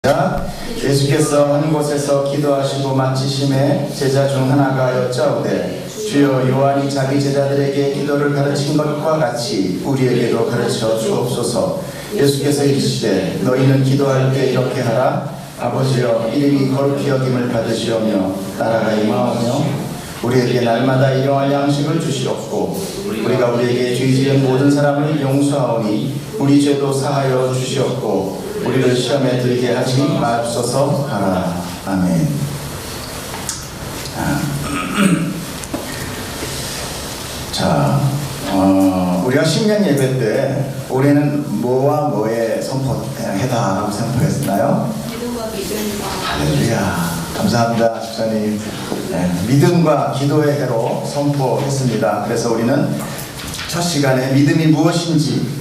시작. 예수께서 한 곳에서 기도하시고 마치심에 제자 중 하나가 여짜오되 주여 요한이 자기 제자들에게 기도를 가르친 것과 같이 우리에게도 가르쳐 주옵소서. 예수께서 이르시되 너희는 기도할 때 이렇게 하라. 아버지여 이름이 거룩히 여김을 받으시오며 나라가 임하오며 우리에게 날마다 일용할 양식을 주시옵고 우리가 우리에게 죄 지은 모든 사람을 용서하오니 우리 죄도 사하여 주시옵고 우리를 시험에 들게 하지 마옵소서 하라. 아멘. 자, 우리가 신년 예배 때 올해는 뭐와 뭐에 선포해다라고 선포했나요? 믿음과 기도입니다. 할렐루야. 감사합니다, 집사님. 네, 믿음과 기도의 해로 선포했습니다. 그래서 우리는 첫 시간에 믿음이 무엇인지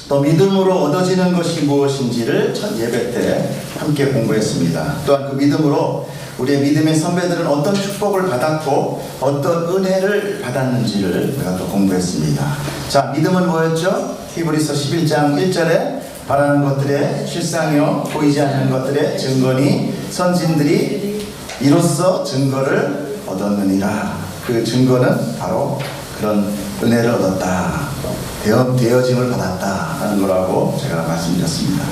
또 믿음으로 얻어지는 것이 무엇인지를 첫 예배 때 함께 공부했습니다. 또한 그 믿음으로 우리의 믿음의 선배들은 어떤 축복을 받았고 어떤 은혜를 받았는지를 우리가 또 공부했습니다. 자, 믿음은 뭐였죠? 히브리서 11장 1절에 바라는 것들의 실상이요 보이지 않는 것들의 증거니 선진들이 이로써 증거를 얻었느니라. 그 증거는 바로 그런 은혜를 얻었다, 되어짐을 받았다 하는 거라고 제가 말씀드렸습니다.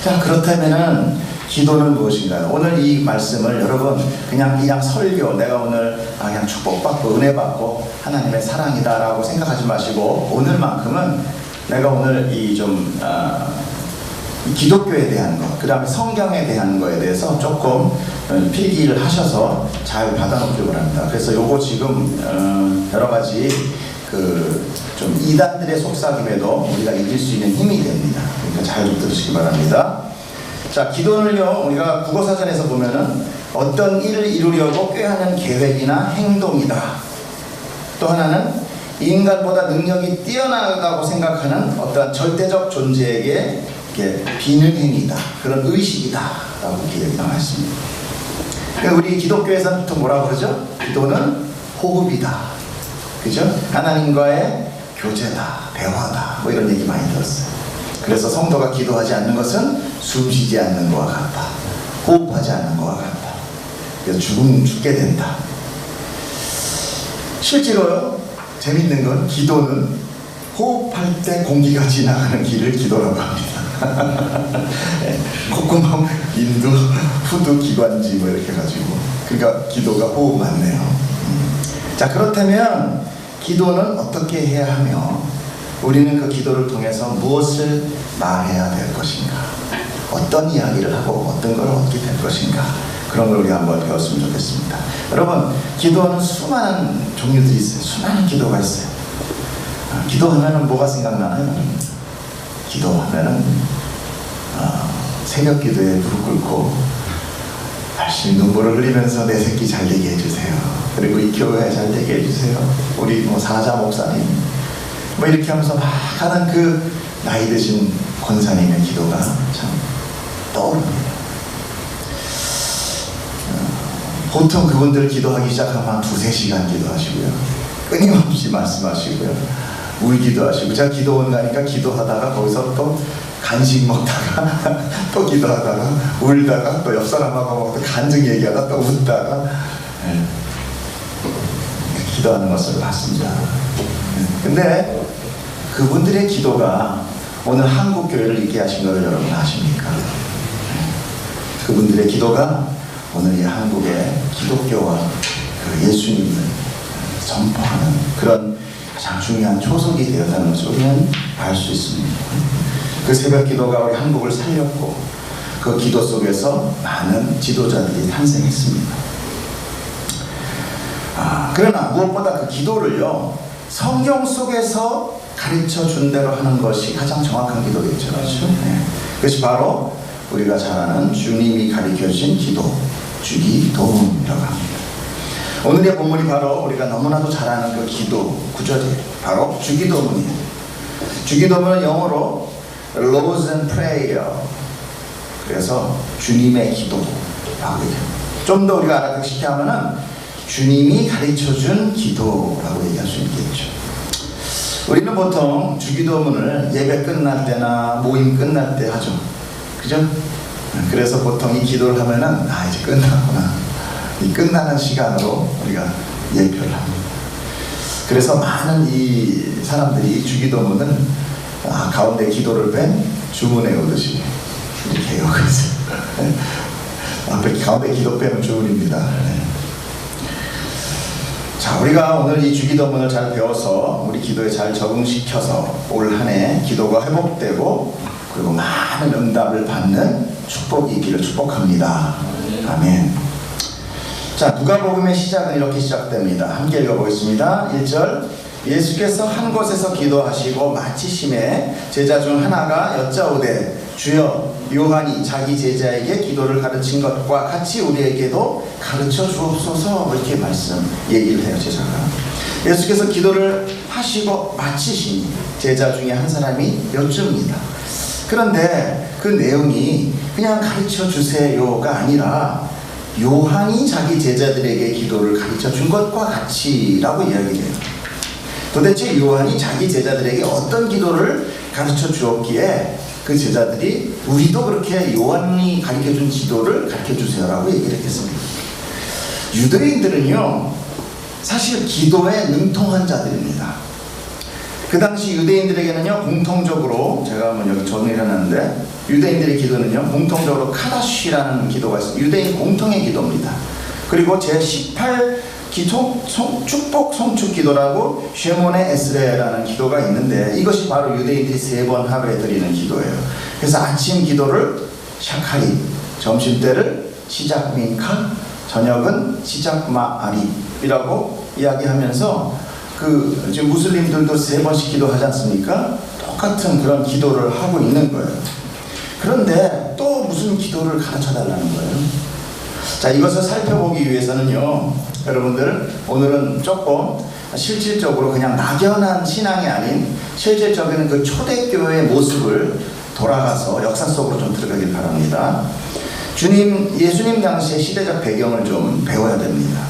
자, 그렇다면은 기도는 무엇인가요? 오늘 이 말씀을 여러분 그냥 설교, 내가 오늘 그냥 축복받고 은혜받고 하나님의 사랑이다 라고 생각하지 마시고 오늘만큼은 내가 오늘 기독교에 대한 것, 그 다음에 성경에 대한 거에 대해서 조금 필기를 하셔서 잘 받아놓기를 바랍니다. 그래서 요거 지금 여러 가지 좀 이단들의 속삭임에도 우리가 이길 수 있는 힘이 됩니다. 그러니까 잘 좀 들으시기 바랍니다. 자, 기도는요, 우리가 국어사전에서 보면은 어떤 일을 이루려고 꾀하는 계획이나 행동이다. 또 하나는 인간보다 능력이 뛰어나다고 생각하는 어떤 절대적 존재에게 비능행위다, 그런 의식이다 라고 기록이 나와 있습니다. 우리 기독교에서는 보통 뭐라고 그러죠? 기도는 호흡이다, 그죠? 하나님과의 교제다, 대화다, 뭐 이런 얘기 많이 들었어요. 그래서 성도가 기도하지 않는 것은 숨 쉬지 않는 것과 같다, 호흡하지 않는 것과 같다, 그래서 죽게 된다. 실제로 재밌는 건 기도는 호흡할 때 공기가 지나가는 길을 기도라고 합니다. 콧구멍, 인두, 후두, 기관지 뭐 이렇게 해가지고, 그러니까 기도가 호흡 맞네요. 자, 그렇다면 기도는 어떻게 해야 하며 우리는 그 기도를 통해서 무엇을 말해야 될 것인가, 어떤 이야기를 하고 어떤 걸 얻게 될 것인가, 그런 걸 우리 한번 배웠으면 좋겠습니다. 여러분, 기도하는 수많은 종류들이 있어요. 수많은 기도가 있어요. 기도하면은 뭐가 생각나나요? 기도하면은 새벽 기도에 무릎 꿇고 열심히 눈물을 흘리면서 내 새끼 잘 되게 해주세요. 그리고 이 교회 잘 되게 해주세요. 우리 사자 목사님 뭐 이렇게 하면서 막 하는 그 나이 드신 권사님의 기도가 참 떠오릅니다. 보통 그분들 기도하기 시작하면 한 2-3시간 기도하시고요, 끊임없이 말씀하시고요, 울기도 하시고, 제가 기도원 가니까 기도하다가 거기서 또 간식 먹다가 또 기도하다가 울다가 또 옆 사람하고 또 간증 얘기하다가 또 웃다가 기도하는 것을 봤습니다. 근데 그분들의 기도가 오늘 한국교회를 있게 하신 것을 여러분 아십니까? 그분들의 기도가 오늘 이 한국의 기독교와 그 예수님을 선포하는 그런 가장 중요한 초석이 되었다는 것을 우리는 알 수 있습니다. 그 새벽 기도가 우리 한국을 살렸고 그 기도 속에서 많은 지도자들이 탄생했습니다. 그러나 무엇보다 그 기도를요, 성경 속에서 가르쳐 준 대로 하는 것이 가장 정확한 기도겠죠. 그렇죠? 네. 그것이 바로 우리가 잘 아는 주님이 가르쳐 주신 기도, 주기도문이라고 합니다. 오늘의 본문이 바로 우리가 너무나도 잘 아는 그 기도 구절이에요. 바로 주기도문이에요. 주기도문은 영어로 Lord's Prayer, 그래서 주님의 기도라고 얘기합니다. 좀 더 우리가 알아듣기 쉽게 하면은 주님이 가르쳐준 기도라고 얘기할 수 있겠죠. 우리는 보통 주기도문을 예배 끝날 때나 모임 끝날 때 하죠. 그죠? 그래서 보통 이 기도를 하면은 이제 끝났구나, 이 끝나는 시간으로 우리가 예표를 합니다. 그래서 많은 이 사람들이 주기도문은 가운데 기도를 뺀 주문에 오듯이 이렇게 외우고 있어요. 앞에 가운데 기도 빼면 주문입니다. 자, 우리가 오늘 이 주기도문을 잘 배워서 우리 기도에 잘 적응시켜서 올 한 해 기도가 회복되고 그리고 많은 응답을 받는 축복이 있기를 축복합니다. 아멘. 자, 누가복음의 시작은 이렇게 시작됩니다. 함께 읽어보겠습니다. 1절. 예수께서 한 곳에서 기도하시고 마치심에 제자 중 하나가 여짜오되 주여, 요한이 자기 제자에게 기도를 가르친 것과 같이 우리에게도 가르쳐 주옵소서. 이렇게 얘기를 해요, 제자가. 예수께서 기도를 하시고 마치시니 제자 중에 한 사람이 여쭙니다. 그런데 그 내용이 그냥 가르쳐 주세요가 아니라 요한이 자기 제자들에게 기도를 가르쳐 준 것과 같이라고 이야기해요. 도대체 요한이 자기 제자들에게 어떤 기도를 가르쳐 주었기에 그 제자들이 우리도 그렇게 요한이 가르쳐 준 기도를 가르쳐 주세요라고 얘기를 했겠습니다. 유대인들은요, 사실 기도에 능통한 자들입니다. 그 당시 유대인들에게는요, 공통적으로, 제가 한번 여기 정리를 해놨는데, 유대인들의 기도는요, 공통적으로 카다쉬라는 기도가 있습니다. 유대인 공통의 기도입니다. 그리고 제18 축복 송축 기도라고 쉐몬의 에스레라는 기도가 있는데, 이것이 바로 유대인들이 3번 하루에 드리는 기도예요. 그래서 아침 기도를 샤카리, 점심때를 시작 민카, 저녁은 시작 마아립이라고 이야기하면서 지금 무슬림들도 3번씩 기도하지 않습니까? 똑같은 그런 기도를 하고 있는 거예요. 그런데 또 무슨 기도를 가르쳐 달라는 거예요? 자, 이것을 살펴보기 위해서는요, 여러분들, 오늘은 조금 실질적으로 그냥 막연한 신앙이 아닌 실질적인 그 초대교회의 모습을 돌아가서 역사 속으로 좀 들어가길 바랍니다. 예수님 당시의 시대적 배경을 좀 배워야 됩니다.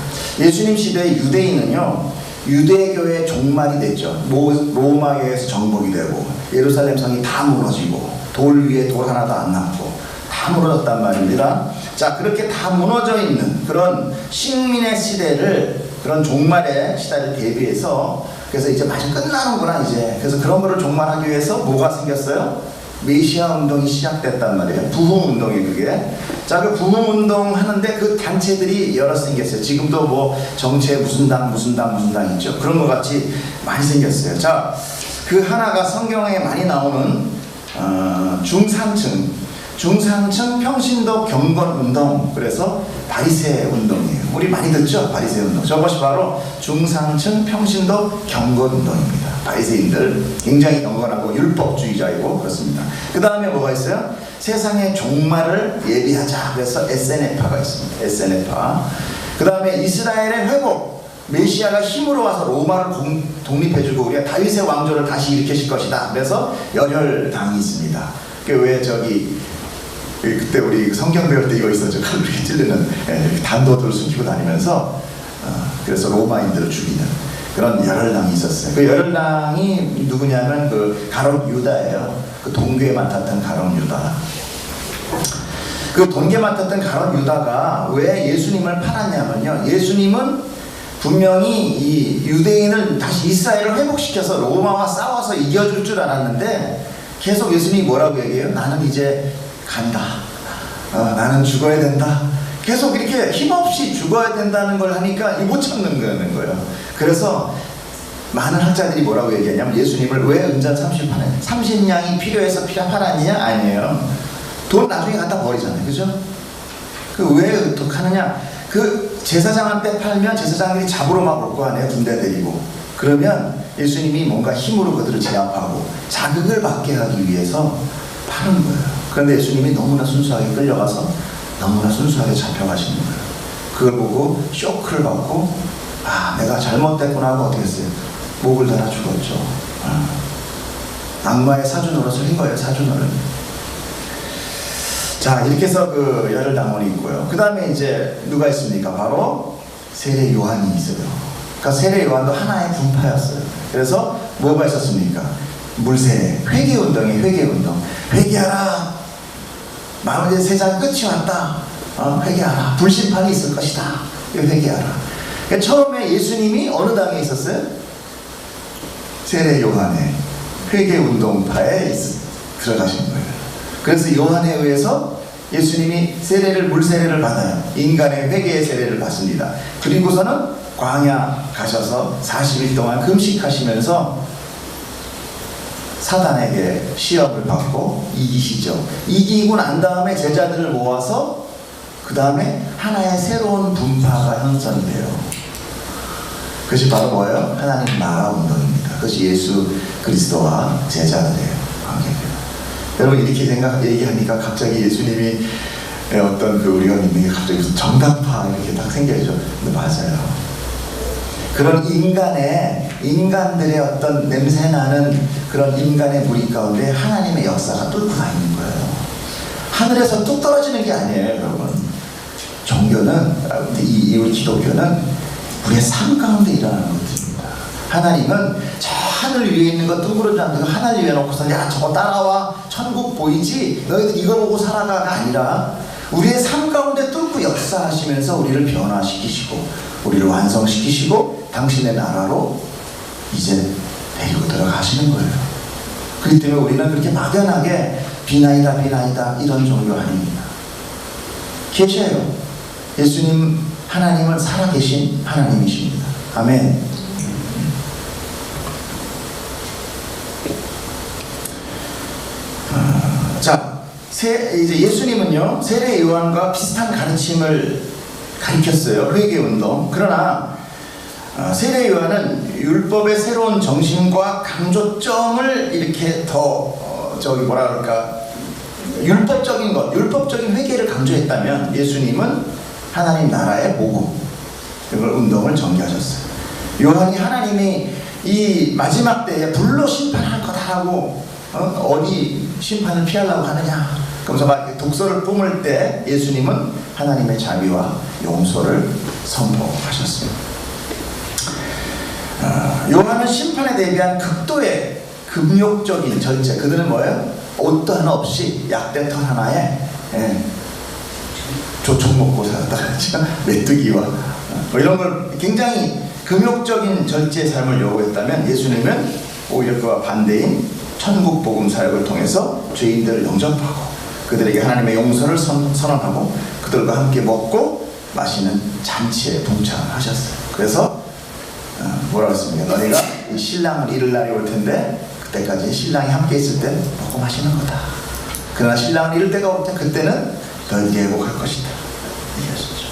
예수님 시대의 유대인은요, 유대교의 종말이 됐죠. 로마에 의해서 정복이 되고 예루살렘 성이 다 무너지고 돌 위에 돌 하나도 안 남고 다 무너졌단 말입니다. 자, 그렇게 다 무너져 있는 그런 식민의 시대를, 그런 종말의 시대를 대비해서, 그래서 이제 마치 끝나는구나 이제. 그래서 그런 거를 종말하기 위해서 뭐가 생겼어요? 메시아 운동이 시작됐단 말이에요. 부흥 운동이 그게. 자, 그 부흥 운동 하는데 그 단체들이 여러 생겼어요. 지금도 뭐 정체 무슨 당 있죠. 그런 것 같이 많이 생겼어요. 자, 그 하나가 성경에 많이 나오는 중상층 평신도 경건 운동, 그래서 바리새 운동이에요. 우리 많이 듣죠? 바리새 운동. 저것이 바로 중상층 평신도 경건 운동입니다. 바리새인들 굉장히 경건하고 율법주의자이고 그렇습니다. 그 다음에 뭐가 있어요? 세상의 종말을 예비하자. 그래서 SNF파가 있습니다. SNF파. 그 다음에 이스라엘의 회복. 메시아가 힘으로 와서 로마를 독립해주고 우리가 다윗의 왕조를 다시 일으키실 것이다. 그래서 열혈당이 있습니다. 왜 그때 우리 성경 배울 때 이거 있었죠. 칼로 이렇게 찔르는 단도들을 숨기고 다니면서 그래서 로마인들을 죽이는 그런 열혈당이 있었어요. 그 열혈당이 누구냐면 그 가룟 유다예요. 그 동괴 맡았던 가룟 유다. 그 동괴 맡았던 가룟 유다가 왜 예수님을 팔았냐면요, 예수님은 분명히 이 유대인을 다시 이스라엘을 회복시켜서 로마와 싸워서 이겨줄 줄 알았는데 계속 예수님이 뭐라고 얘기해요? 나는 이제 간다. 나는 죽어야 된다. 계속 이렇게 힘없이 죽어야 된다는 걸 하니까 못 참는 거예요. 그래서 많은 학자들이 뭐라고 얘기하냐면 예수님을 왜 은전 30냥이 필요해서 팔았느냐? 아니에요. 돈 나중에 갖다 버리잖아요. 그죠? 왜 어떻게 하느냐? 그 제사장한테 팔면 제사장들이 잡으러 막 올 거 아니에요. 군대 데리고. 그러면 예수님이 뭔가 힘으로 그들을 제압하고 자극을 받게 하기 위해서 파는 거예요. 그런데 예수님이 너무나 순수하게 끌려가서 너무나 순수하게 잡혀가시는 거예요. 그걸 보고 쇼크를 받고 내가 잘못됐구나 하고 어떻게 했어요? 목을 달아 죽었죠. 악마의 사주노릇을 한 거예요. 사주노릇. 자, 이렇게 해서 그 열혈당원이 있고요. 그 다음에 이제 누가 있습니까? 바로 세례 요한이 있어요. 그러니까 세례 요한도 하나의 분파였어요. 그래서 뭐가 있었습니까? 물세례, 회개운동이에요. 회개운동. 회개하라. 마음의 세상 끝이 왔다. 회개하라. 불심판이 있을 것이다. 회개하라. 그러니까 처음에 예수님이 어느 당에 있었어요? 세례 요한의 회개운동파에 들어가신 거예요. 그래서 요한에 의해서 예수님이 물세례를 받아요. 인간의 회개의 세례를 받습니다. 그리고서는 광야 가셔서 40일 동안 금식하시면서 사단에게 시험을 받고 이기시죠. 이기고 난 다음에 제자들을 모아서 그 다음에 하나의 새로운 분파가 형성돼요. 그것이 바로 뭐예요? 하나님 나라 운동입니다. 그것이 예수 그리스도와 제자들의 관계입니다. 여러분 이렇게 얘기하니까 갑자기 예수님이 어떤 우리가 믿는 게 갑자기 무슨 정당파 이렇게 딱 생겨죠. 근데 맞아요. 그런 인간들의 어떤 냄새나는 그런 인간의 무리 가운데 하나님의 역사가 뚫고 다니는 거예요. 하늘에서 뚝 떨어지는 게 아니에요, 여러분. 종교는, 우리 기독교는 우리의 삶 가운데 일어나는 것들입니다. 하나님은 저 하늘 위에 있는 것 둥그러지 않는 거 하늘 위에 놓고서 야 저거 따라와 천국 보이지? 너희들 이거 보고 살아가가 아니라 우리의 삶 가운데 뚫고 역사하시면서 우리를 변화시키시고 우리를 완성시키시고 당신의 나라로 이제 데리고 들어가시는 거예요. 그렇기 때문에 우리는 그렇게 막연하게 비나이다 이런 종교 아닙니다. 계셔요. 예수님 하나님은 살아계신 하나님이십니다. 아멘. 자, 이제 예수님은요 세례 요한과 비슷한 가르침을 가르쳤어요. 회개운동. 그러나 세례 요한은 율법의 새로운 정신과 강조점을 이렇게 더 율법적인 회개를 강조했다면 예수님은 하나님 나라의 복음, 이걸 운동을 전개하셨어요. 요한이 하나님이 이 마지막 때에 불로 심판할 거다라고 어디 심판을 피하려고 하느냐, 그러면서 막 독서를 뿜을 때 예수님은 하나님의 자비와 용서를 선포하셨어요. 요한은 심판에 대비한 극도의 금욕적인 절제, 그들은 뭐예요? 옷도 하나 없이 약대털 하나에 조청 먹고 살았다 그랬죠. 메뚜기와 이런 걸 굉장히 금욕적인 절제의 삶을 요구했다면 예수님은 오히려 그와 반대인 천국 복음 사역을 통해서 죄인들을 영접하고 그들에게 하나님의 용서를 선언하고 그들과 함께 먹고 마시는 잔치에 동참하셨어요. 그래서 뭐라고 했습니까? 너희가 이 신랑을 잃을 날이 올 텐데 그때까지 신랑이 함께 있을 때 먹고 마시는 거다. 그러나 신랑을 잃을 때가 올 때 그때는 너희들이 회복할 것이다. 얘기하셨죠.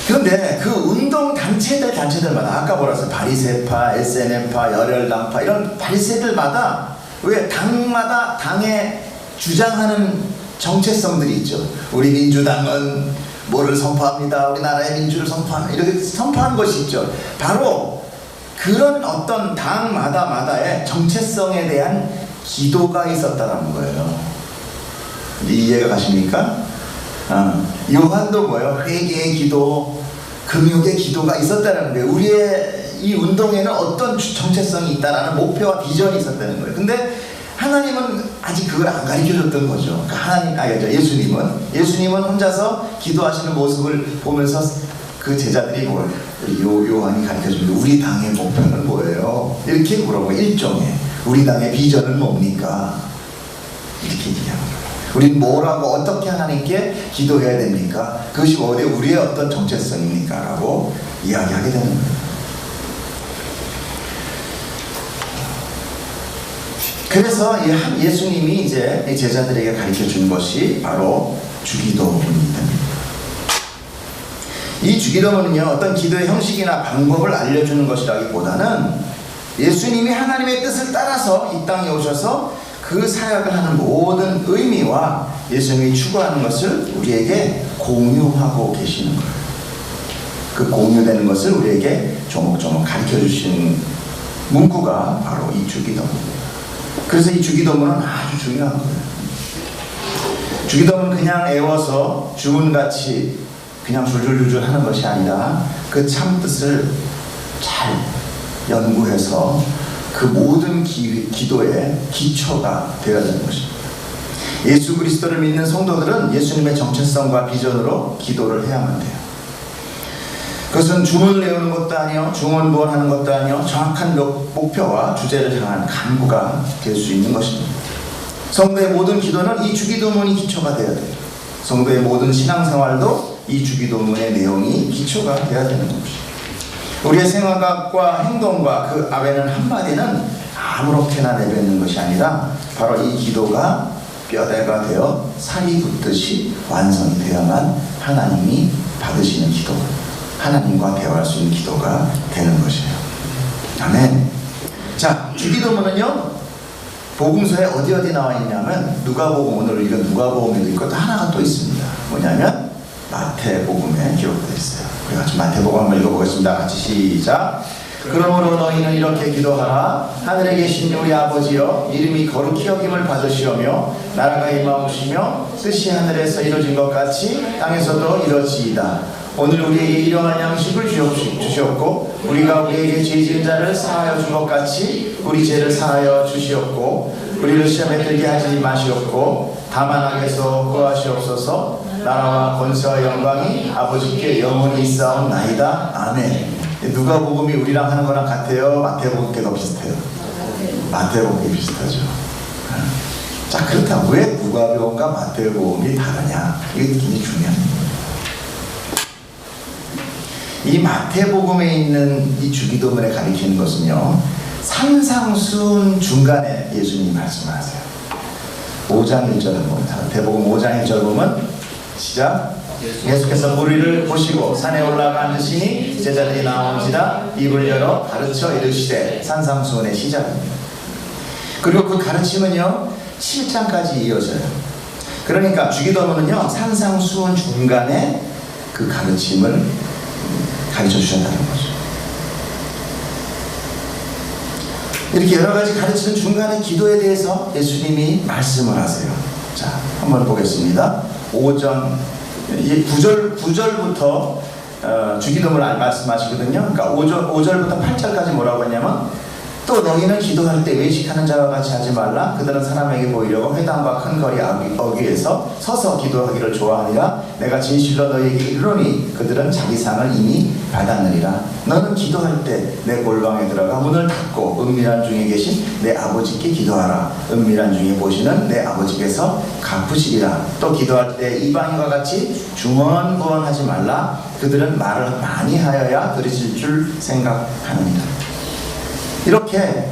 그런데 그 운동 단체들마다 아까 뭐라 했어요? 바리새파, SNM파, 열혈당파 이런 바리새들마다 왜 당마다 당에 주장하는 정체성들이 있죠. 우리 민주당은 뭐를 선포합니다. 우리나라의 민주를 선포합니다. 이렇게 선포한 것이 있죠. 바로 그런 어떤 당마다의 정체성에 대한 기도가 있었다는 거예요. 이해가 가십니까? 요한도 뭐예요? 회개의 기도, 금욕의 기도가 있었다는 거예요. 우리의 이 운동에는 어떤 정체성이 있다라는 목표와 비전이 있었다는 거예요. 근데 하나님은 아직 그걸 안 가르쳐줬던 거죠. 그러니까 예수님은 혼자서 기도하시는 모습을 보면서 그 제자들이 요한이 가르쳐줍니다. 우리 당의 목표는 뭐예요? 이렇게 물어보고 일종의 우리 당의 비전은 뭡니까? 이렇게 얘기합니다. 우리는 뭐라고 어떻게 하나님께 기도해야 됩니까? 그것이 우리의 어떤 정체성입니까? 라고 이야기하게 되는 거예요. 그래서 예수님이 이제 제자들에게 가르쳐 준 것이 바로 주기도문입니다. 이 주기도문은요 어떤 기도의 형식이나 방법을 알려주는 것이라기보다는 예수님이 하나님의 뜻을 따라서 이 땅에 오셔서 그 사역을 하는 모든 의미와 예수님이 추구하는 것을 우리에게 공유하고 계시는 거예요. 그 공유되는 것을 우리에게 조목조목 가르쳐 주시는 문구가 바로 이 주기도문입니다. 그래서 이 주기도문은 아주 중요한 거예요. 주기도문은 그냥 애워서 주문같이 그냥 줄줄줄줄 하는 것이 아니라 그 참뜻을 잘 연구해서 그 모든 기도의 기초가 되어야 되는 것입니다. 예수 그리스도를 믿는 성도들은 예수님의 정체성과 비전으로 기도를 해야만 돼요. 그것은 주문을 외우는 것도 아니요, 중언부언하는 것도 아니요, 정확한 목표와 주제를 향한 간구가 될 수 있는 것입니다. 성도의 모든 기도는 이 주기도문이 기초가 되어야 돼요. 성도의 모든 신앙생활도 이 주기도문의 내용이 기초가 되어야 되는 것입니다. 우리의 생각과 행동과 그 앞에는 한마디는 아무렇게나 내뱉는 것이 아니라 바로 이 기도가 뼈대가 되어 살이 붙듯이 완성이 되어야만 하나님이 받으시는 기도, 하나님과 대화할 수 있는 기도가 되는 것이에요. 아멘. 자, 주기도문은요, 복음서에 어디 나와 있냐면 누가복음, 오늘 이건 누가복음에도 있고 또 하나가 또 있습니다. 뭐냐면 마태복음에 기록되어 있어요. 우리 같이 마태복음 한번 읽어보겠습니다. 같이 시작. 그러므로 너희는 이렇게 기도하라. 하늘에 계신 우리 아버지여, 이름이 거룩히 여김을 받으시오며 나라가 임하오시며 뜻이 하늘에서 이루어진 것 같이 땅에서도 이루어지이다. 오늘 우리에게 일용할 양식을 주시옵고 우리가 우리에게 죄 지은 자를 사하여 준 것 같이 우리 죄를 사하여 주시옵고 우리를 시험에 들게 하지 마시옵고 다만 악에서 구하시옵소서. 나라와 권세와 영광이 아버지께 영원히 있사옵나이다. 아멘. 누가복음이 우리랑 하는 거랑 같아요? 마태복음께 더 비슷해요? 마태복음이 비슷하죠. 자, 그렇다면 왜 누가복음과 마태복음이 다르냐? 이게 굉장히 중요한 거예요. 이 마태복음에 있는 이 주기도문에 가리키는 것은요, 산상수훈 중간에 예수님이 말씀하세요. 5장 1절을 봅니다. 마태복음 5장 1절 보면 시작. 예수께서 무리를 보시고 산에 올라가 앉으시니 제자들이 나온지라 입을 열어 가르쳐 이르시되, 산상수훈의 시작입니다. 그리고 그 가르침은요 7장까지 이어져요. 그러니까 주기도문은요 산상수훈 중간에 그 가르침을 가르쳐 주셨다는 거죠. 이렇게 여러 가지 가르치는 중간에 기도에 대해서 예수님이 말씀을 하세요. 자, 한번 보겠습니다. 9절부터 주기도문을 말씀하시거든요. 그러니까 5절부터 8절까지 뭐라고 했냐면, 또 너희는 기도할 때 외식하는 자와 같이 하지 말라. 그들은 사람에게 보이려고 회당과 큰 거리 어귀에서 서서 기도하기를 좋아하니라. 내가 진실로 너희에게 이르노니 그들은 자기 상을 이미 받았느니라. 너는 기도할 때 내 골방에 들어가 문을 닫고 은밀한 중에 계신 내 아버지께 기도하라. 은밀한 중에 보시는 내 아버지께서 갚으시리라. 또 기도할 때 이방인과 같이 중언부언하지 말라. 그들은 말을 많이 하여야 들으실 줄 생각하느니라. 이렇게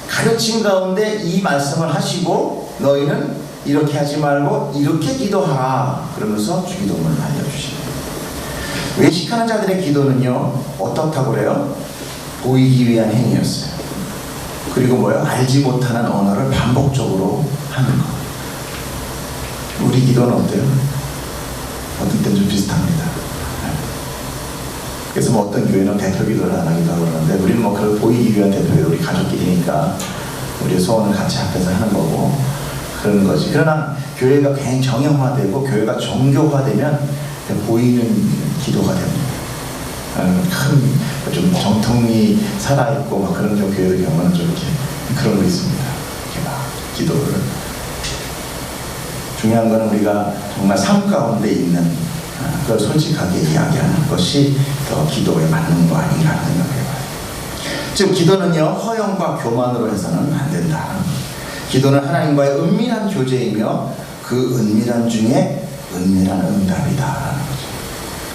가르침 가운데 이 말씀을 하시고, 너희는 이렇게 하지 말고 이렇게 기도하라 그러면서 주기도문을 알려주십니다. 외식하는 자들의 기도는요 어떻다고 그래요? 보이기 위한 행위였어요. 그리고 뭐예요? 알지 못하는 언어를 반복적으로 하는 거. 우리 기도는 어때요? 어떤 때는 좀 비슷합니다. 그래서 뭐 어떤 교회는 대표 기도를 안 하기도 하고 그러는데, 우리는 뭐 그걸 보이기 위한 대표예요. 우리 가족끼리니까 우리의 소원을 같이 앞에서 하는 거고 그러는 거지. 그러나 교회가 굉장히 정형화되고 교회가 정교화되면 보이는 기도가 됩니다. 큰 좀 정통이 살아있고 막 그런 좀 교회의 경우는 좀 이렇게 그런 거 있습니다. 이렇게 막 기도를. 중요한 거는 우리가 정말 삶 가운데 있는 그걸 솔직하게 이야기하는 것이 더 기도에 맞는 거 아닌가 생각해봐요. 즉 기도는요 허영과 교만으로 해서는 안 된다. 기도는 하나님과의 은밀한 교제이며 그 은밀한 중에 은밀한 응답이다.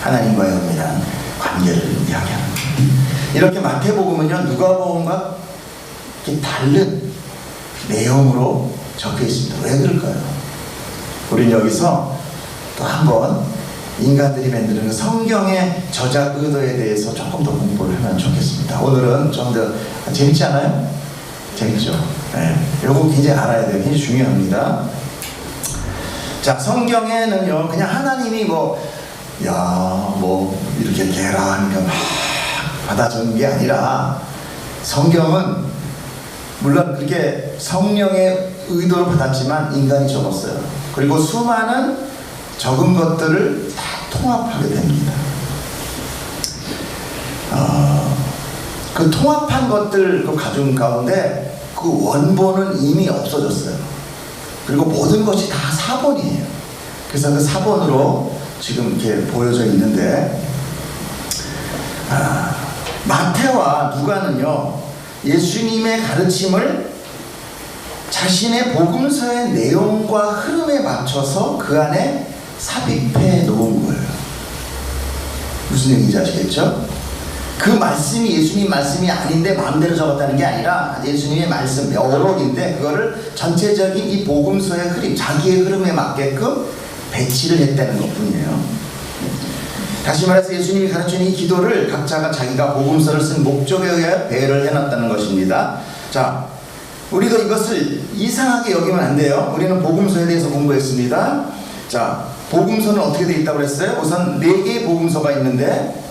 하나님과의 은밀한 관계를 이야기하는 거예요. 이렇게 마태복음은요 누가복음과 다른 내용으로 적혀 있습니다. 왜 그럴까요? 우리는 여기서 또 한번 인간들이 만드는 성경의 저작 의도에 대해서 조금 더 공부를 하면 좋겠습니다. 오늘은 좀 더 재밌지 않아요? 재밌죠? 네. 이거 굉장히 알아야 돼요. 굉장히 중요합니다. 자, 성경에는요, 그냥 하나님이 이렇게 개라 하니까 막 받아 적은 게 아니라, 성경은 물론 그렇게 성령의 의도로 받았지만 인간이 적었어요. 그리고 수많은 적은 것들을 다 통합하게 됩니다. 그 통합한 것들 그 가중 가운데 그 원본은 이미 없어졌어요. 그리고 모든 것이 다 사본이에요. 그래서 그 사본으로 지금 이렇게 보여져 있는데, 마태와 누가는요, 예수님의 가르침을 자신의 복음서의 내용과 흐름에 맞춰서 그 안에 삽입해 놓은 거예요. 무슨 얘기인지 아시겠죠? 그 말씀이 예수님 말씀이 아닌데 마음대로 적었다는 게 아니라 예수님의 말씀 여러인데 그거를 전체적인 이 복음서의 흐름, 자기의 흐름에 맞게끔 배치를 했다는 것뿐이에요. 다시 말해서 예수님이 가르치는 이 기도를 각자가 자기가 복음서를 쓴 목적에 의해 배열을 해놨다는 것입니다. 자, 우리도 이것을 이상하게 여기면 안 돼요. 우리는 복음서에 대해서 공부했습니다. 자, 복음서는 어떻게 되어 있다고 그랬어요? 우선 4개의 복음서가 있는데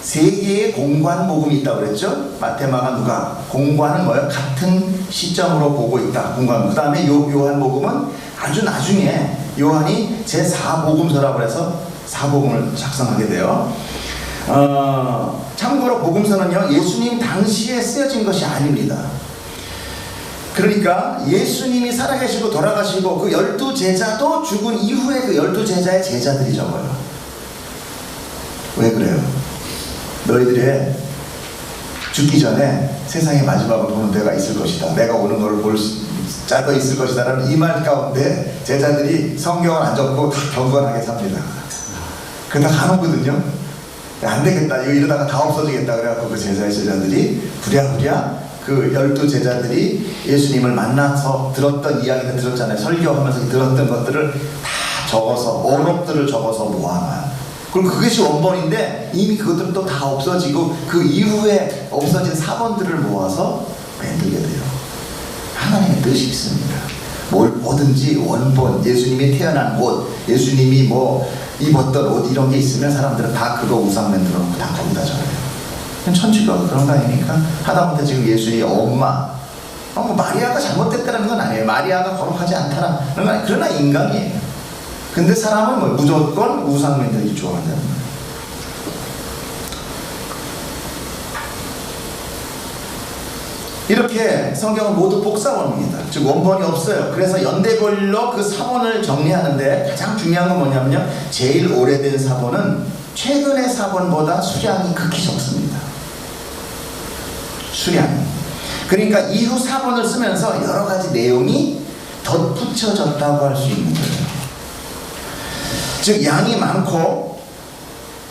3개의 공관 복음이 있다고 그랬죠? 마태, 마가, 누가. 공관은 뭐예요? 같은 시점으로 보고 있다. 공관. 그 다음에 요한 복음은 아주 나중에 요한이 제4복음서라고 해서 4복음을 작성하게 돼요. 참고로 복음서는요, 예수님 당시에 쓰여진 것이 아닙니다. 그러니까 예수님이 살아계시고 돌아가시고 그 12제자도 죽은 이후에 그 12제자의 제자들이 적어요. 왜 그래요? 너희들의 죽기 전에 세상의 마지막을 보는 데가 있을 것이다. 내가 오는 것을 볼 자도 있을 것이다. 라는 이 말 가운데 제자들이 성경을 안 적고 다 경건하게 삽니다. 그러다 가는거든요. 안 되겠다. 이러다가 다 없어지겠다. 그래갖고 그 제자들이 부랴부랴 그 12제자들이 예수님을 만나서 들었던 이야기를 들었잖아요. 설교하면서 들었던 것들을 다 적어서, 언어들을 적어서 모아놔요. 그럼 그것이 원본인데 이미 그것들은 또 다 없어지고 그 이후에 없어진 사본들을 모아서 만들게 돼요. 하나님의 뜻이 있습니다. 뭐든지 원본, 예수님이 태어난 곳, 예수님이 뭐 입었던 옷 이런 게 있으면 사람들은 다 그거 우상 만들어 놓고 다 거기다 적어요. 천주교 그런 거 아닙니까? 하다못해 지금 예수의 엄마, 뭐 마리아가 잘못됐다는 건 아니에요. 마리아가 거룩하지 않다는 건 아니에요. 그러나 인간이에요. 근데 사람은 뭐 무조건 우상 만들기 좋아한다는 거예요. 이렇게 성경은 모두 복사본입니다. 즉 원본이 없어요. 그래서 연대별로 그 사본을 정리하는데 가장 중요한 건 뭐냐면요, 제일 오래된 사본은 최근의 사본보다 수량이 극히 적습니다. 수량이. 그러니까 이후 사본을 쓰면서 여러 가지 내용이 덧붙여졌다고 할 수 있는 거예요. 즉 양이 많고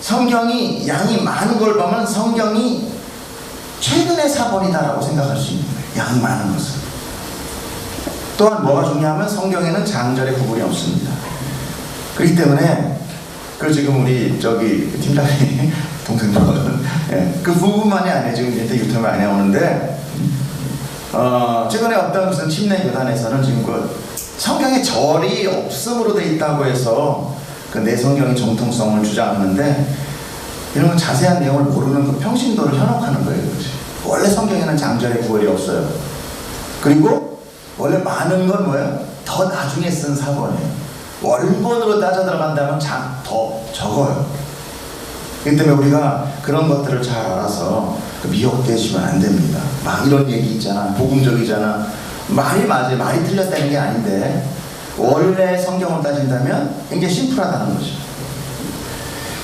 성경이 양이 많은 걸 보면 성경이 최근의 사본이다라고 생각할 수 있는 거예요. 양이 많은 것은. 또한 뭐가 중요하면 성경에는 장절의 구분이 없습니다. 그렇기 때문에 그 지금 우리 저기 팀장이 동생들은 예, 그 부분만이 아니에요. 지금 이제 유튜브에 안 나오는데 최근에 어떤 무슨 침례 교단에서는 지금 그 성경에 절이 없음으로 돼 있다고 해서 그 내 성경의 정통성을 주장하는데 이런 건 자세한 내용을 모르는 그 평신도를 현혹하는 거예요. 그렇지? 원래 성경에는 장절의 구월이 없어요. 그리고 원래 많은 건 뭐예요? 더 나중에 쓴 사본이에요. 원본으로 따져 들어간다면 더 적어요. 그렇기 때문에 우리가 그런 것들을 잘 알아서 미혹되시면 안 됩니다. 막 이런 얘기 있잖아, 복음적이잖아, 말이 맞아요. 말이 틀렸다는 게 아닌데 원래 성경을 따진다면 굉장히 심플하다는 거죠.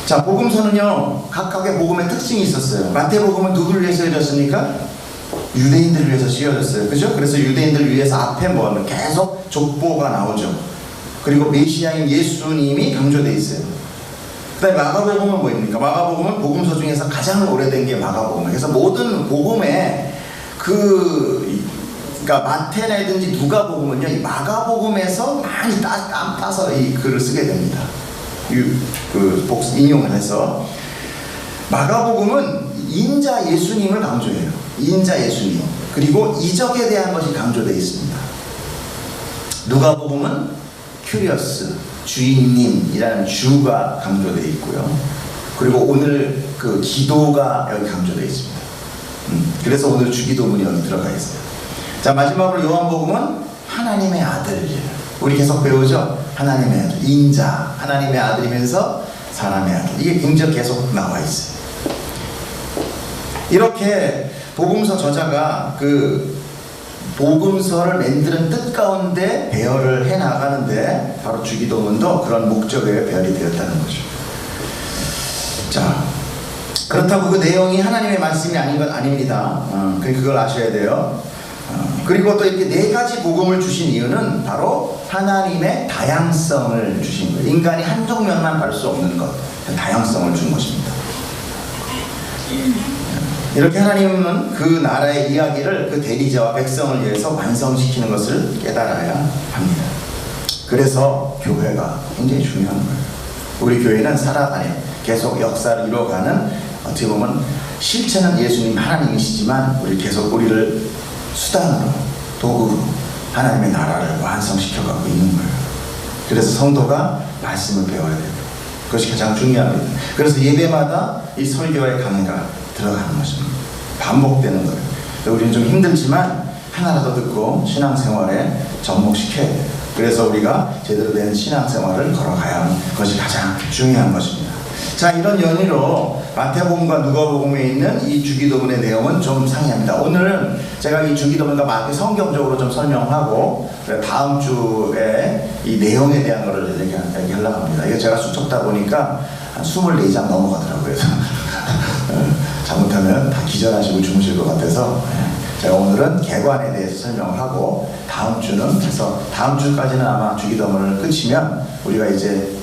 자, 복음서는요 각각의 복음의 특징이 있었어요. 마태복음은 누구를 위해서 쓰여졌습니까? 유대인들을 위해서 쓰여졌어요. 그죠? 그래서 유대인들을 위해서 앞에 뭐하면 계속 족보가 나오죠. 그리고 메시아인 예수님이 강조되어 있어요. 그 다음에 마가복음은 뭐입니까? 마가복음은 복음서 중에서 가장 오래된 게 마가복음이에요. 그래서 모든 복음에 그러니까 마태라든지 누가복음은요, 이 마가복음에서 많이 따서 이 글을 쓰게 됩니다. 인용을 해서. 마가복음은 인자 예수님을 강조해요. 인자 예수님. 그리고 이적에 대한 것이 강조되어 있습니다. 누가복음은 큐리어스, 주인님이라는 주가 강조되어 있고요. 그리고 오늘 그 기도가 여기 강조되어 있습니다. 그래서 오늘 주기도문이 여기 들어가 있어요. 자, 마지막으로 요한복음은 하나님의 아들. 우리 계속 배우죠? 하나님의 아들, 인자, 하나님의 아들이면서 사람의 아들. 이게 굉장히 계속 나와 있어요. 이렇게 복음서 저자가 그 복음서를 만드는 뜻 가운데 배열을 해 나가는데 바로 주기도문도 그런 목적에 배열이 되었다는 거죠. 자, 그렇다고 그 내용이 하나님의 말씀이 아닌 건 아닙니다. 그걸 아셔야 돼요. 그리고 또 이렇게 네 가지 복음을 주신 이유는 바로 하나님의 다양성을 주신 거예요. 인간이 한쪽 면만 볼 수 없는 것, 다양성을 준 것입니다. 이렇게 하나님은 그 나라의 이야기를 그 대리자와 백성을 위해서 완성시키는 것을 깨달아야 합니다. 그래서 교회가 굉장히 중요한 거예요. 우리 교회는 살아가는 계속 역사를 이루어가는, 어떻게 보면 실체는 예수님 하나님이시지만 우리를 수단으로, 도구로 하나님의 나라를 완성시켜가고 있는 거예요. 그래서 성도가 말씀을 배워야 돼요. 그것이 가장 중요합니다. 그래서 예배마다 이 설교의 강의가 들어가는 것입니다. 반복되는 거예요. 우리는 좀 힘들지만 하나라도 듣고 신앙생활에 접목시켜야 돼요. 그래서 우리가 제대로 된 신앙생활을 걸어가야 하는 것이 가장 중요한 것입니다. 자, 이런 연유로 마태복음과 누가복음에 있는 이 주기도문의 내용은 좀 상이합니다. 오늘은 제가 이 주기도문과 마태 성경적으로 좀 설명하고 다음 주에 이 내용에 대한 것을 얘기하려고 합니다. 이게 제가 수첩다 보니까 한 24장 넘어가더라고요. 잘못하면 다 기절하시고 주무실 것 같아서 제가 오늘은 개관에 대해서 설명을 하고 다음 주는, 그래서 다음 주까지는 아마 주기도문을 끝이면 우리가 이제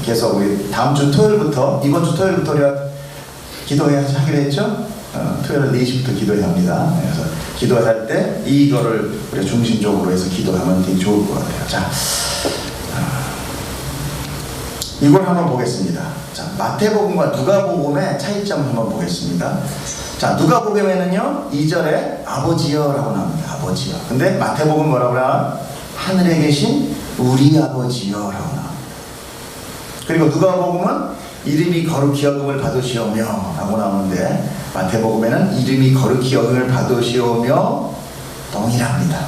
계속 우리 다음 주 토요일부터, 이번 주 토요일부터 우리가 기도회를 하기로 했죠? 토요일 4시부터 기도회를 합니다. 그래서 기도할 때 이거를 우리가 중심적으로 해서 기도하면 되게 좋을 것 같아요. 자, 이걸 한번 보겠습니다. 자, 마태복음과 누가복음의 차이점을 한번 보겠습니다. 자, 누가복음에는요 2절에 아버지여 라고 나옵니다. 아버지여. 근데 마태복음 뭐라고 나와요? 하늘에 계신 우리 아버지여 라고 나옵니다. 그리고 누가복음은 이름이 거룩히 여김을 받으시오며 라고 나오는데 마태복음에는 이름이 거룩히 여김을 받으시오며 동일합니다.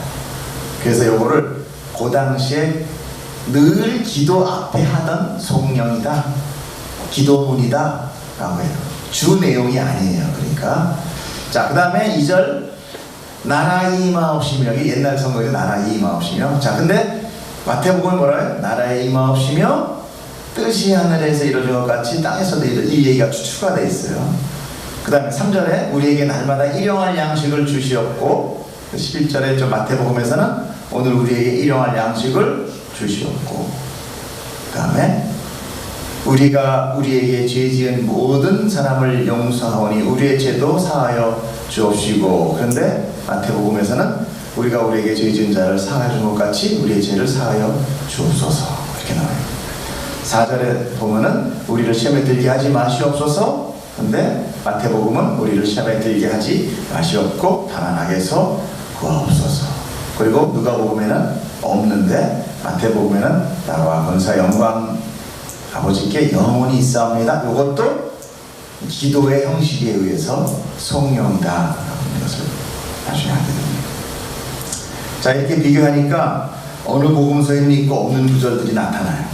그래서 요거를 그 당시에 늘 기도 앞에 하던 성령이다, 기도문이다 라고 해요. 주 내용이 아니에요. 그러니까 자, 그 다음에 2절 나라의 임하옵시며, 여기 옛날 성경에 나라의 임하옵시며. 자, 근데 마태복음은 뭐라 해요? 나라의 임하옵시며 뜻이 하늘에서 이루어진 것 같이 땅에서도 이 얘기가 추가되어 있어요. 그 다음에 3절에 우리에게 날마다 일용할 양식을 주시옵고, 11절에 저 마태복음에서는 오늘 우리에게 일용할 양식을 주시옵고, 그 다음에 우리가 우리에게 죄 지은 모든 사람을 용서하오니 우리의 죄도 사하여 주옵시고. 그런데 마태복음에서는 우리가 우리에게 죄 지은 자를 사하여 준 것 같이 우리의 죄를 사하여 주옵소서 이렇게 나와요. 4절에 보면은 우리를 시험에 들게 하지 마시옵소서. 근데 마태복음은 우리를 시험에 들게 하지 마시옵고 다만 악에서 구하옵소서. 그리고 누가복음에는 없는데 마태복음에는 나와 권사 영광 아버지께 영원히 있사옵니다. 이것도 기도의 형식에 의해서 성령이다 라는 것을 나중에 하게 됩니다. 자, 이렇게 비교하니까 어느 복음서에는 있고 없는 구절들이 나타나요.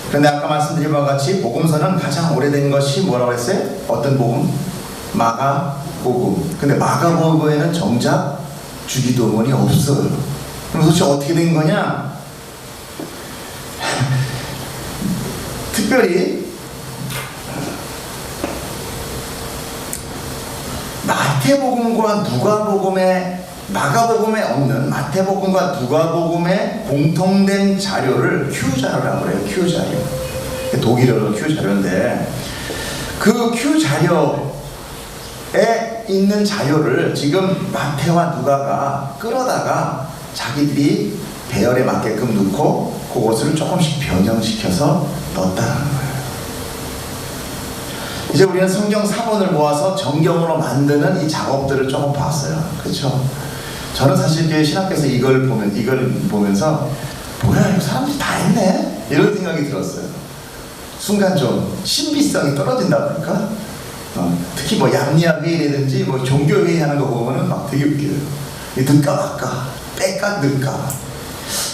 그런데 아까 말씀드린 바와 같이 복음서는 가장 오래된 것이 뭐라고 했어요? 어떤 복음? 마가복음. 근데 마가복음에는 정작 주기도문이 없어요. 그럼 도대체 어떻게 된 거냐? 특별히 마태복음과 누가복음에, 마가복음에 없는 마태복음과 누가복음의 공통된 자료를 Q자료라고 그래요. Q자료. 독일어로 Q자료인데 그 Q자료에 있는 자료를 지금 마태와 누가가 끌어다가 자기들이 배열에 맞게끔 넣고 그것을 조금씩 변형시켜서 넣었다는 거예요. 이제 우리는 성경 사본을 모아서 정경으로 만드는 이 작업들을 조금 봤어요. 그렇죠? 저는 사실 신학교에서 이걸 보면서 뭐야, 이거 사람들이 다 했네? 이런 생각이 들었어요. 순간 좀 신비성이 떨어진다 그럴까? 특히 뭐 양리학회의라든지 뭐 종교회의 하는 거 보면은 막 되게 웃겨요. 넣을까 말까, 뺄까 넣을까.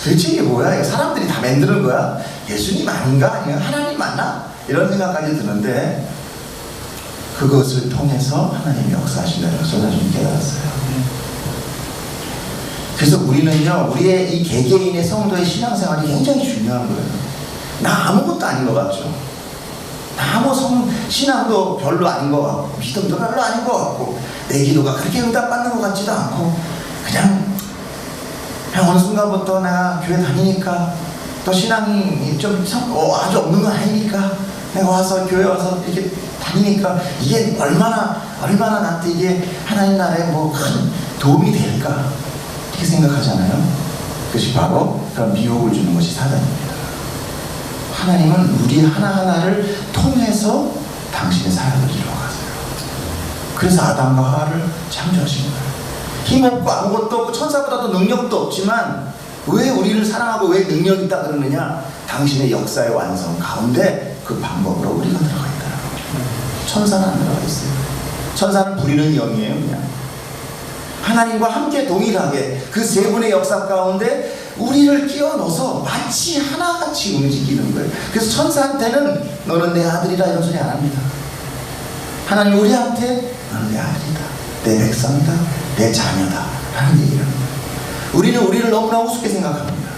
도대체 이게 뭐야? 이거 사람들이 다 만드는 거야? 예수님 아닌가? 아니면 하나님 맞나? 이런 생각까지 드는데 그것을 통해서 하나님이 역사하신다는 것을 나중에 깨달았어요. 그래서 우리는요, 우리의 이 개개인의 성도의 신앙생활이 굉장히 중요한 거예요. 나 아무것도 아닌 것 같죠. 나 신앙도 별로 아닌 것 같고, 믿음도 별로 아닌 것 같고, 내 기도가 그렇게 응답받는 것 같지도 않고, 그냥 어느 순간부터 내가 교회 다니니까, 또 신앙이 좀 아주 없는 건 아니니까, 내가 와서 교회 와서 이렇게 다니니까 이게 얼마나 나한테 이게 하나님 나라에 뭐 큰 도움이 될까, 이렇게 생각하잖아요. 그것이 바로 그런 미혹을 주는 것이 사단입니다. 하나님은 우리 하나하나를 통해서 당신의 사역을 이루어가세요. 그래서 아담과 하와를 창조하신 거예요. 힘없고 아무것도 없고 천사보다도 능력도 없지만 왜 우리를 사랑하고 왜 능력이 있다 그러느냐? 당신의 역사의 완성 가운데 그 방법으로 우리가 들어가 있다는 거예요. 천사는 안 들어가 있어요. 천사는 부리는 영이에요. 그냥 하나님과 함께 동일하게 그 세 분의 역사 가운데 우리를 끼워 넣어서 마치 하나같이 움직이는 거예요. 그래서 천사한테는 너는 내 아들이라 이런 소리 안 합니다. 하나님 우리한테 너는 내 아들이다, 내 백성이다, 내 자녀다 라는 얘기를 합니다. 우리는 우리를 너무나 우습게 생각합니다.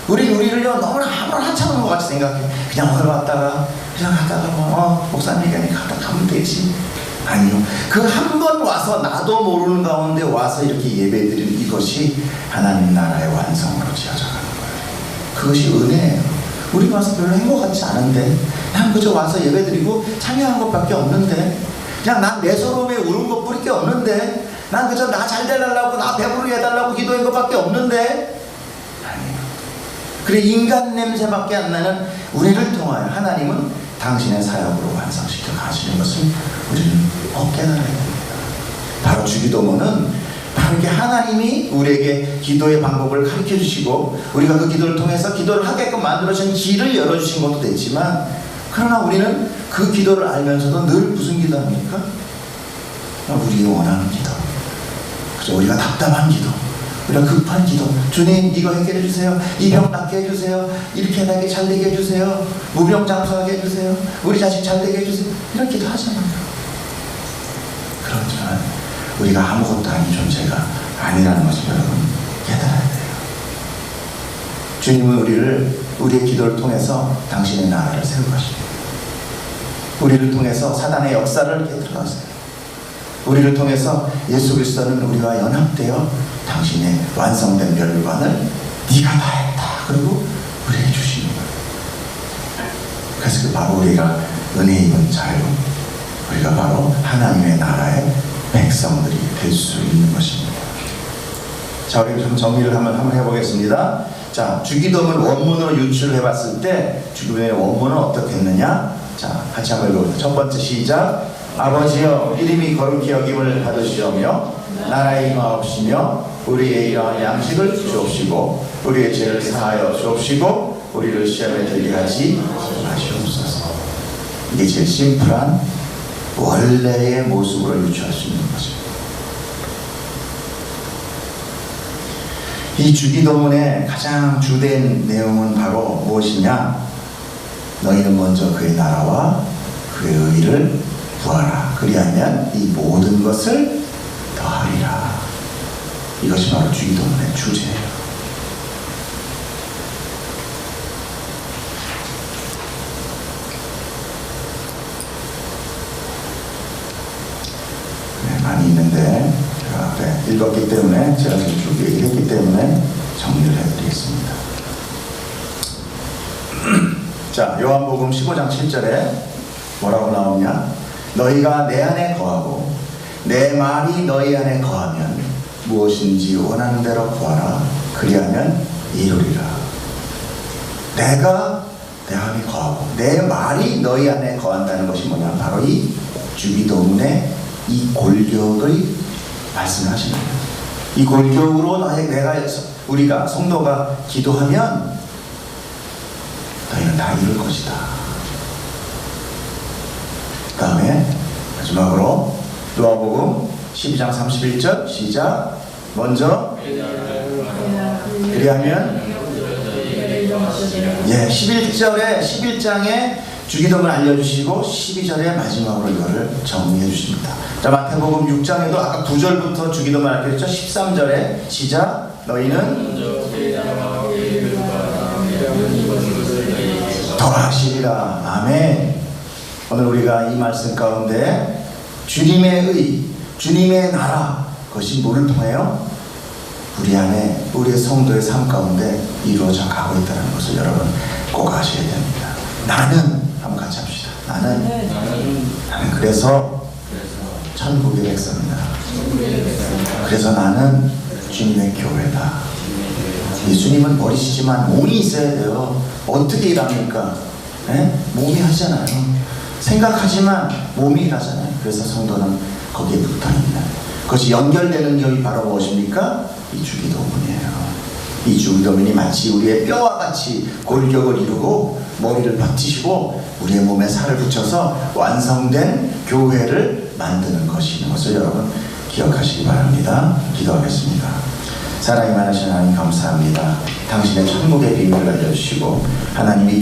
우리는 우리를요 너무나 아무런 하찮은 것 같이 생각해요. 그냥 오늘 왔다가 그냥 가다가 목사님 얘기하니 가면 되지. 아니요. 그 한 번 와서 나도 모르는 가운데 와서 이렇게 예배드리는 이것이 하나님 나라의 완성으로 지어져가는 거예요. 그것이 은혜예요. 우리 와서 별로 행복 같지 않은데 그냥 그저 와서 예배드리고 참여한 것밖에 없는데 그냥 난 내 서러움에 우는 것뿐이 없는데 난 그저 나 잘 되달라고 나 배부르게 해달라고 기도한 것밖에 없는데 아니에요. 그래 인간 냄새밖에 안 나는 우리를 통하여 하나님은 당신의 사역으로 완성시켜 가시는 것을 우리는 꼭 깨달아야 됩니다. 바로 주기도문은 바로 이렇게 하나님이 우리에게 기도의 방법을 가르쳐 주시고 우리가 그 기도를 통해서 기도를 하게끔 만들어주신 길을 열어주신 것도 되지만 그러나 우리는 그 기도를 알면서도 늘 무슨 기도합니까? 우리가 원하는 기도, 그죠? 우리가 답답한 기도, 우리가 급한 기도, 주님 이거 해결해 주세요, 이 병 낫게 해주세요, 이렇게 나게 잘 되게 해주세요, 무병장수하게 해주세요, 우리 자식 잘 되게 해주세요, 이런 기도 하잖아요. 그렇지만 우리가 아무것도 아닌 존재가 아니라는 것을 여러분 깨달아야 돼요. 주님은 우리의 기도를 통해서 당신의 나라를 세우십니다. 우리를 통해서 사단의 역사를 깨뜨려가세요. 우리를 통해서 예수 그리스도는 우리와 연합되어 당신의 완성된 멸관을 네가 다 했다 그리고 우리에게 주시는 거예요. 그래서 그 바로 우리가 은혜 입은 자유, 우리가 바로 하나님의 나라의 백성들이 될 수 있는 것입니다. 자, 우리 좀 정리를 한번 해보겠습니다. 자, 주기도문 원문으로 유출을 해봤을 때 주기도문의 원문은 어떻게 했느냐? 자, 같이 한번 읽어보세요. 첫 번째 시작. 아버지여 이름이 거룩히 여김을 받으시오며 나라의 임하옵시며 우리의 이러한 양식을 주옵시고 우리의 죄를 사하여 주옵시고 우리를 시험에 들게 하지 마시옵소서. 이게 제일 심플한 원래의 모습으로 유추할 수 있는 거죠. 이 주기도문의 가장 주된 내용은 바로 무엇이냐? 너희는 먼저 그의 나라와 그의 의를 구하라. 그리하면 이 모든 것을 더하리라. 이것이 바로 주기도문의 주제예요. 네, 많이 있는데 제가 읽었기 때문에 제가 지금 쭉 얘기했기 때문에 정리를 해드리겠습니다. 자, 요한복음 15장 7절에 뭐라고 나오냐? 너희가 내 안에 거하고 내 말이 너희 안에 거하면 무엇인지 원하는 대로 구하라. 그리하면 이루리라. 내가 내 안에 거하고 내 말이 너희 안에 거한다는 것이 뭐냐? 바로 이 주기도문의 이 골격의 말씀을 하시는 거예요. 이 골격으로 우리가 성도가 기도하면 너희는 다 이룰 것이다. 그 다음에 마지막으로 요한복음 12장 31절 시작. 먼저 그리하면 11장에 주기도문을 알려주시고 12절에 마지막으로 이거를 정리해 주십니다. 자, 마태복음 6장에도 아까 9절부터 주기도문을 알려줬죠. 13절에 시작. 너희는 더하시리라. 아멘. 오늘 우리가 이 말씀 가운데 주님의 의, 주님의 나라, 그것이 뭐를 통해요? 우리 안에, 우리의 성도의 삶 가운데 이루어져 가고 있다는 것을 여러분 꼭 아셔야 됩니다. 나는, 한번 같이 합시다. 나는 그래서 천국의 백성이다. 그래서 나는 주님의 교회다. 예수님은 머리시지만 몸이 있어야 돼요. 어떻게 일합니까? 몸이 하잖아요. 생각하지만 몸이 일하잖아요. 그래서 성도는 거기에 붙어 있는, 그것이 연결되는 점이 바로 무엇입니까? 이 주기도문이에요. 이 주기도문이 마치 우리의 뼈와 같이 골격을 이루고 머리를 버티시고 우리의 몸에 살을 붙여서 완성된 교회를 만드는 것인 것을 여러분 기억하시기 바랍니다. 기도하겠습니다. 사랑이 많으신 하나님 감사합니다. 당신의 천국의 비밀을 알려주시고 하나님이